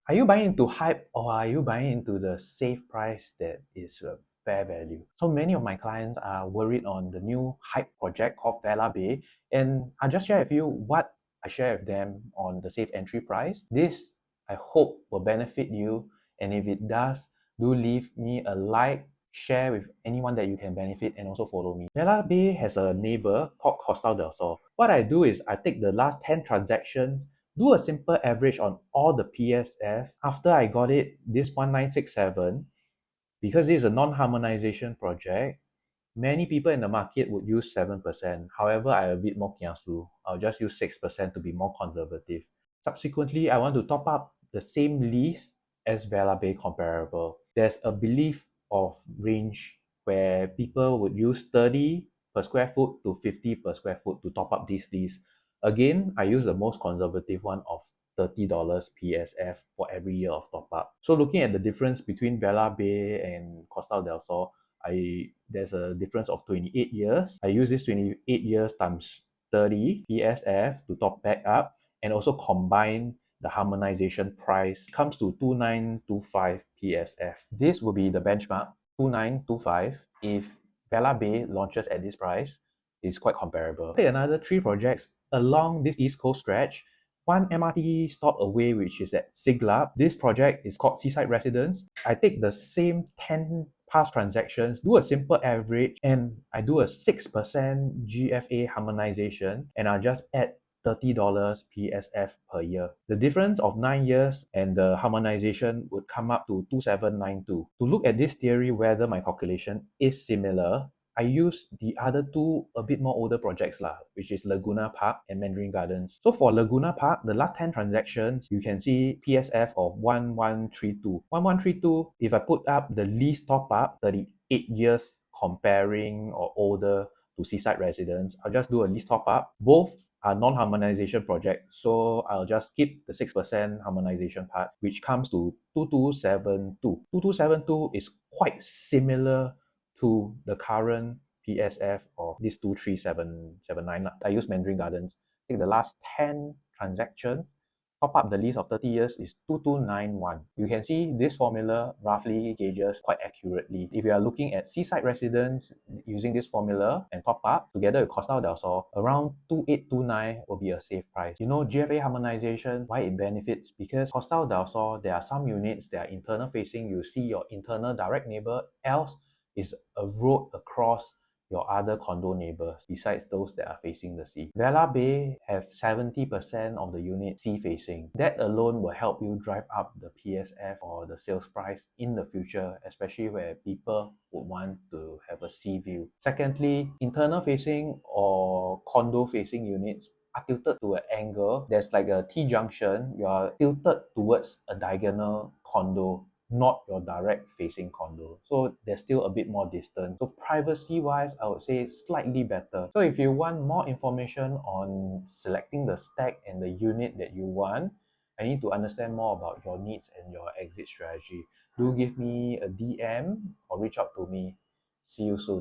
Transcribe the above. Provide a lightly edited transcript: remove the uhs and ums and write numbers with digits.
Are you buying into hype or are you buying into the safe price that is a fair value? So many of my clients are worried on the new hype project called Vela Bay, and I'll just share with you what I share with them on the safe entry price. This, I hope, will benefit you, and if it does, do leave me a like, share with anyone that you can benefit, and also follow me. Vela Bay has a neighbor called Costa. What I do is I take the last 10 transactions, do a simple average on all the PSF. After I got it, this 1967, because this is a non-harmonization project, many people in the market would use 7%. However, I'm a bit more kiasu. I'll just use 6% to be more conservative. Subsequently, I want to top up the same lease as Vela Bay comparable. There's a belief of range where people would use 30 per square foot to 50 per square foot to top up this lease. Again, I use the most conservative one of $30 PSF for every year of top up. So looking at the difference between Vela Bay and Costa del Sol, there's a difference of 28 years. I use this 28 years times 30 PSF to top back up and also combine the harmonization price. It comes to 2925 PSF. This will be the benchmark 2925. If Vela Bay launches at this price, it's quite comparable. Take another 3 projects along this East Coast stretch. One MRT stop away, which is at Siglap. This project is called Seaside Residence. I take the same 10 past transactions, do a simple average, and I do a 6% GFA harmonization, and I'll just add $30 PSF per year. The difference of 9 years and the harmonization would come up to 2792. To look at this theory whether my calculation is similar, I use the other 2 a bit more older projects which is Laguna Park and Mandarin Gardens. So for Laguna Park, the last 10 transactions, you can see PSF of 1132. 1132, if I put up the lease top up, 38 years comparing or older to Seaside Residence, I'll just do a lease top up. Both are non-harmonization projects, so I'll just skip the 6% harmonization part, which comes to 2272. 2272 is quite similar to the current PSF of this 23779. I use Mandarin Gardens. I think the last 10 transactions, top up the lease of 30 years is 2291. You can see this formula roughly gauges quite accurately. If you are looking at Seaside Residence using this formula and top up together with Costa del Sol, around 2829 will be a safe price. You know, GFA harmonization, why it benefits? Because Costa del Sol, there are some units that are internal facing. You see your internal direct neighbor, else is a road across your other condo neighbors besides those that are facing the sea. Vela Bay have 70% of the unit sea facing. That alone will help you drive up the PSF or the sales price in the future, especially where people would want to have a sea view. Secondly, internal facing or condo facing units are tilted to an angle. There's like a T-junction. You are tilted towards a diagonal condo, not your direct facing condo. So there's still a bit more distance. So privacy wise, I would say slightly better. So if you want more information on selecting the stack and the unit that you want, I need to understand more about your needs and your exit strategy. Do give me a DM or reach out to me. See you soon.